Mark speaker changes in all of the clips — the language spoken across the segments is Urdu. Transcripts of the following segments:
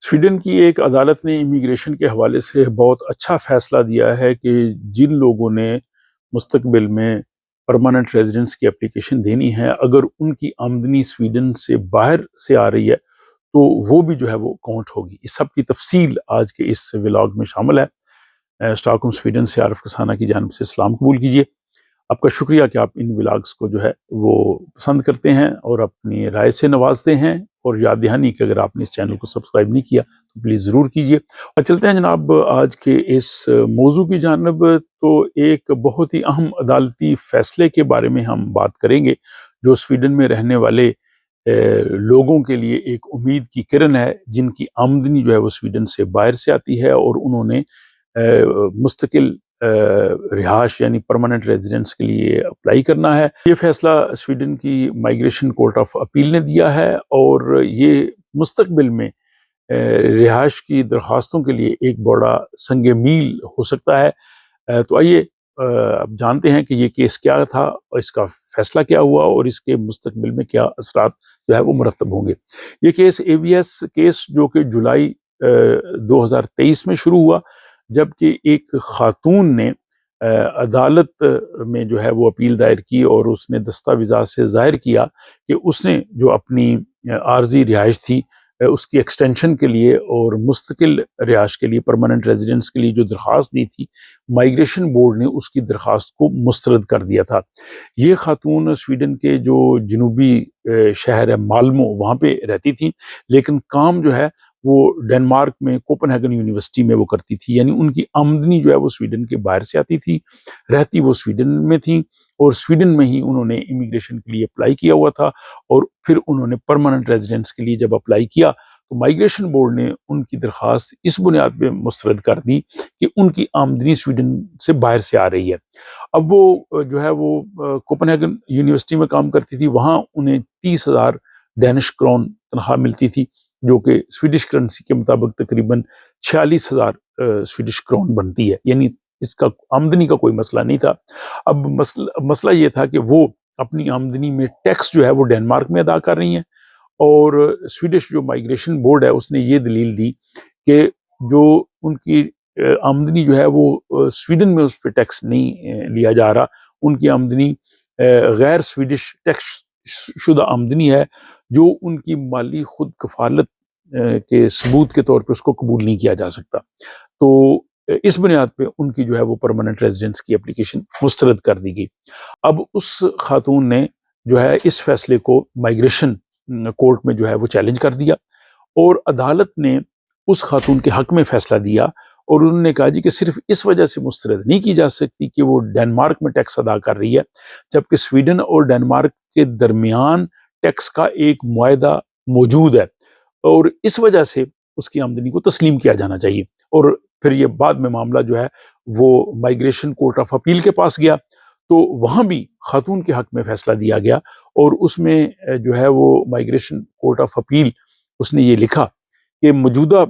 Speaker 1: سویڈن کی ایک عدالت نے امیگریشن کے حوالے سے بہت اچھا فیصلہ دیا ہے کہ جن لوگوں نے مستقبل میں پرماننٹ ریزیڈنس کی اپلیکیشن دینی ہے، اگر ان کی آمدنی سویڈن سے باہر سے آ رہی ہے تو وہ بھی جو ہے وہ کاؤنٹ ہوگی۔ اس سب کی تفصیل آج کے اس ولاگ میں شامل ہے۔ اسٹاک ہوم سویڈن سے عارف کسانہ کی جانب سے سلام قبول کیجیے۔ آپ کا شکریہ کہ آپ ان ولاگز کو جو ہے وہ پسند کرتے ہیں اور اپنی رائے سے نوازتے ہیں، اور یاد دہانی کہ اگر آپ نے اس چینل کو سبسکرائب نہیں کیا تو پلیز ضرور کیجیے۔ اور چلتے ہیں جناب آج کے اس موضوع کی جانب۔ تو ایک بہت ہی اہم عدالتی فیصلے کے بارے میں ہم بات کریں گے جو سویڈن میں رہنے والے لوگوں کے لیے ایک امید کی کرن ہے، جن کی آمدنی جو ہے وہ سویڈن سے باہر سے آتی ہے اور انہوں نے مستقل رہائش یعنی پرماننٹ ریزیڈنس کے لیے اپلائی کرنا ہے۔ یہ فیصلہ سویڈن کی مائیگریشن کورٹ آف اپیل نے دیا ہے، اور یہ مستقبل میں رہائش کی درخواستوں کے لیے ایک بڑا سنگ میل ہو سکتا ہے۔ تو آئیے اب جانتے ہیں کہ یہ کیس کیا تھا اور اس کا فیصلہ کیا ہوا اور اس کے مستقبل میں کیا اثرات جو ہے وہ مرتب ہوں گے۔ یہ کیس AVS کیس جو کہ جولائی 2023 میں شروع ہوا، جبکہ ایک خاتون نے عدالت میں جو ہے وہ اپیل دائر کی اور اس نے دستاویزات سے ظاہر کیا کہ اس نے جو اپنی عارضی رہائش تھی اس کی ایکسٹینشن کے لیے اور مستقل رہائش کے لیے پرماننٹ ریزیڈنس کے لیے جو درخواست دی تھی، مائیگریشن بورڈ نے اس کی درخواست کو مسترد کر دیا تھا۔ یہ خاتون سویڈن کے جو جنوبی شہر ہے مالمو وہاں پہ رہتی تھی، لیکن کام جو ہے وہ ڈنمارک میں کوپن ہیگن یونیورسٹی میں وہ کرتی تھی، یعنی ان کی آمدنی جو ہے وہ سویڈن کے باہر سے آتی تھی، رہتی وہ سویڈن میں تھی، اور سویڈن میں ہی انہوں نے امیگریشن کے لیے اپلائی کیا ہوا تھا، اور پھر انہوں نے پرماننٹ ریزیڈنس کے لیے جب اپلائی کیا تو مائیگریشن بورڈ نے ان کی درخواست اس بنیاد پہ مسترد کر دی کہ ان کی آمدنی سویڈن سے باہر سے آ رہی ہے۔ اب وہ جو ہے وہ کوپن ہیگن یونیورسٹی میں کام کرتی تھی، وہاں انہیں 30,000 ڈینش کرون تنخواہ ملتی تھی، جو کہ سویڈش کرنسی کے مطابق تقریباً 46,000 سویڈش کرون بنتی ہے، یعنی اس کا آمدنی کا کوئی مسئلہ نہیں تھا۔ اب مسئلہ یہ تھا کہ وہ اپنی آمدنی میں ٹیکس جو ہے وہ ڈنمارک میں ادا کر رہی ہیں، اور سویڈش جو مائیگریشن بورڈ ہے اس نے یہ دلیل دی کہ جو ان کی آمدنی جو ہے وہ سویڈن میں اس پہ ٹیکس نہیں لیا جا رہا، ان کی آمدنی غیر سویڈش ٹیکس شدہ آمدنی ہے، جو ان کی مالی خود کفالت کے ثبوت کے طور پہ اس کو قبول نہیں کیا جا سکتا۔ تو اس بنیاد پہ ان کی جو ہے وہ پرماننٹ ریزیڈنس کی اپلیکیشن مسترد کر دی گئی۔ اب اس خاتون نے جو ہے اس فیصلے کو مائیگریشن کورٹ میں جو ہے وہ چیلنج کر دیا، اور عدالت نے اس خاتون کے حق میں فیصلہ دیا، اور انہوں نے کہا جی کہ صرف اس وجہ سے مسترد نہیں کی جا سکتی کہ وہ ڈنمارک میں ٹیکس ادا کر رہی ہے، جبکہ سویڈن اور ڈنمارک کے درمیان ٹیکس کا ایک معاہدہ موجود ہے، اور اس وجہ سے اس کی آمدنی کو تسلیم کیا جانا چاہیے۔ اور پھر یہ بعد میں معاملہ جو ہے وہ مائیگریشن کورٹ آف اپیل کے پاس گیا، تو وہاں بھی خاتون کے حق میں فیصلہ دیا گیا، اور اس میں جو ہے وہ مائیگریشن کورٹ آف اپیل اس نے یہ لکھا کہ موجودہ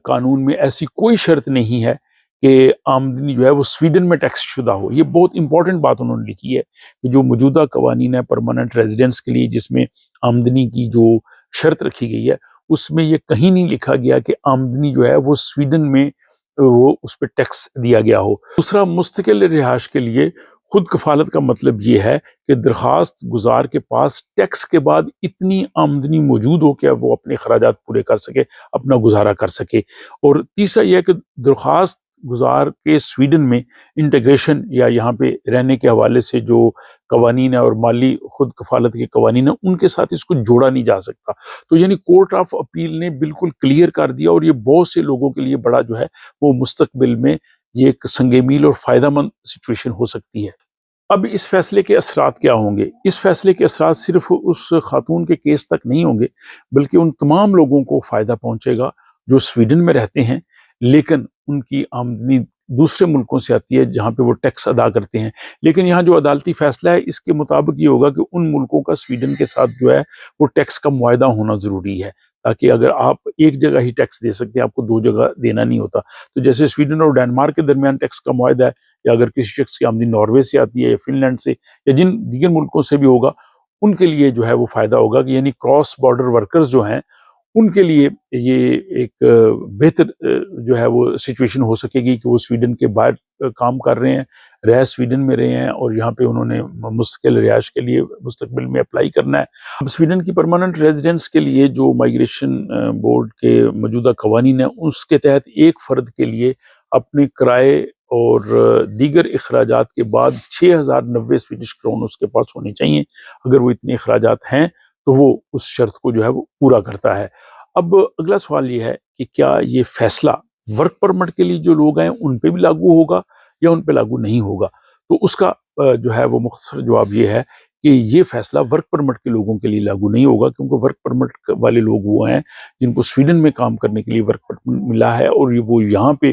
Speaker 1: قانون میں ایسی کوئی شرط نہیں ہے کہ آمدنی جو ہے وہ سویڈن میں ٹیکس شدہ ہو۔ یہ بہت امپورٹنٹ بات انہوں نے لکھی ہے کہ جو موجودہ قوانین ہے پرماننٹ ریزیڈنس کے لیے جس میں آمدنی کی جو شرط رکھی گئی ہے، اس میں یہ کہیں نہیں لکھا گیا کہ آمدنی جو ہے وہ سویڈن میں وہ اس پہ ٹیکس دیا گیا ہو۔ دوسرا، مستقل رہائش کے لیے خود کفالت کا مطلب یہ ہے کہ درخواست گزار کے پاس ٹیکس کے بعد اتنی آمدنی موجود ہو کہ وہ اپنے اخراجات پورے کر سکے، اپنا گزارا کر سکے۔ اور تیسرا یہ ہے کہ درخواست گزار کے سویڈن میں انٹیگریشن یا یہاں پہ رہنے کے حوالے سے جو قوانین ہے اور مالی خود کفالت کے قوانین ہیں، ان کے ساتھ اس کو جوڑا نہیں جا سکتا۔ تو یعنی کورٹ آف اپیل نے بالکل کلیئر کر دیا، اور یہ بہت سے لوگوں کے لیے بڑا جو ہے وہ مستقبل میں یہ ایک سنگ میل اور فائدہ مند سچویشن ہو سکتی ہے۔ اب اس فیصلے کے اثرات کیا ہوں گے؟ اس فیصلے کے اثرات صرف اس خاتون کے کیس تک نہیں ہوں گے، بلکہ ان تمام لوگوں کو فائدہ پہنچے گا جو سویڈن میں رہتے ہیں لیکن ان کی آمدنی دوسرے ملکوں سے آتی ہے جہاں پہ وہ ٹیکس ادا کرتے ہیں۔ لیکن یہاں جو عدالتی فیصلہ ہے اس کے مطابق یہ ہوگا کہ ان ملکوں کا سویڈن کے ساتھ جو ہے وہ ٹیکس کا معاہدہ ہونا ضروری ہے، تاکہ اگر آپ ایک جگہ ہی ٹیکس دے سکتے ہیں، آپ کو دو جگہ دینا نہیں ہوتا۔ تو جیسے سویڈن اور ڈنمارک کے درمیان ٹیکس کا معاہدہ ہے، یا اگر کسی شخص کی آمدنی ناروے سے آتی ہے یا فن لینڈ سے یا جن دیگر ملکوں سے بھی ہوگا، ان کے لیے جو ہے وہ فائدہ ہوگا کہ یعنی کراس بارڈر ورکرز جو ہیں ان کے لیے یہ ایک بہتر جو ہے وہ سچویشن ہو سکے گی کہ وہ سویڈن کے باہر کام کر رہے ہیں، رہ سویڈن میں رہے ہیں اور یہاں پہ انہوں نے مستقل رہائش کے لیے مستقبل میں اپلائی کرنا ہے۔ اب سویڈن کی پرماننٹ ریزیڈنس کے لیے جو مائیگریشن بورڈ کے موجودہ قوانین ہیں، اس کے تحت ایک فرد کے لیے اپنے کرائے اور دیگر اخراجات کے بعد 6090 سویڈش کرون اس کے پاس ہونے چاہیے۔ اگر وہ اتنے اخراجات ہیں تو وہ اس شرط کو جو ہے وہ پورا کرتا ہے۔ اب اگلا سوال یہ ہے کہ کیا یہ فیصلہ ورک پرمٹ کے لیے جو لوگ ہیں ان پہ بھی لاگو ہوگا یا ان پہ لاگو نہیں ہوگا؟ تو اس کا جو ہے وہ مختصر جواب یہ ہے کہ یہ فیصلہ ورک پرمٹ کے لوگوں کے لیے لاگو نہیں ہوگا، کیونکہ ورک پرمٹ والے لوگ وہ ہیں جن کو سویڈن میں کام کرنے کے لیے ورک پرمٹ ملا ہے اور وہ یہاں پہ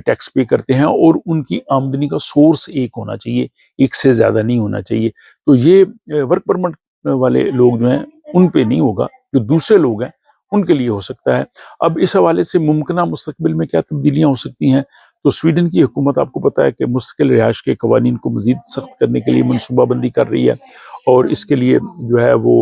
Speaker 1: ٹیکس پے کرتے ہیں اور ان کی آمدنی کا سورس ایک ہونا چاہیے، ایک سے زیادہ نہیں ہونا چاہیے۔ تو یہ ورک پرمٹ والے لوگ جو ہیں ان پہ نہیں ہوگا، جو دوسرے لوگ ہیں ان کے لیے ہو سکتا ہے۔ اب اس حوالے سے ممکنہ مستقبل میں کیا تبدیلیاں ہو سکتی ہیں؟ تو سویڈن کی حکومت آپ کو پتہ ہے کہ مستقل رہائش کے قوانین کو مزید سخت کرنے کے لیے منصوبہ بندی کر رہی ہے اور اس کے لیے جو ہے وہ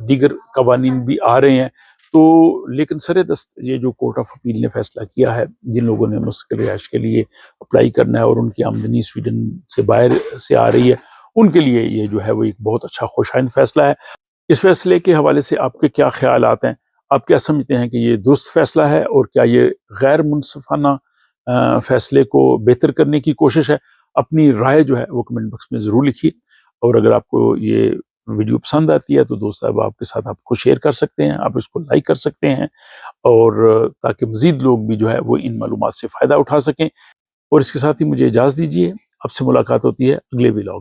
Speaker 1: دیگر قوانین بھی آ رہے ہیں۔ تو لیکن سر دست یہ جو کورٹ آف اپیل نے فیصلہ کیا ہے، جن لوگوں نے مستقل رہائش کے لیے اپلائی کرنا ہے اور ان کی آمدنی سویڈن سے باہر سے آ رہی ہے، ان کے لیے یہ جو ہے وہ ایک بہت اچھا خوشائند فیصلہ ہے۔ اس فیصلے کے حوالے سے آپ کے کیا خیالات ہیں؟ آپ کیا سمجھتے ہیں کہ یہ درست فیصلہ ہے اور کیا یہ غیر منصفانہ فیصلے کو بہتر کرنے کی کوشش ہے؟ اپنی رائے جو ہے وہ کمنٹ باکس میں ضرور لکھیے، اور اگر آپ کو یہ ویڈیو پسند آتی ہے تو دوست آپ کے ساتھ آپ کو شیئر کر سکتے ہیں، آپ اس کو لائک کر سکتے ہیں، اور تاکہ مزید لوگ بھی جو ہے وہ ان معلومات سے فائدہ اٹھا سکیں۔ اور اس کے ساتھ ہی مجھے اجازت دیجیے، آپ سے ملاقات ہوتی ہے اگلے ولاگ۔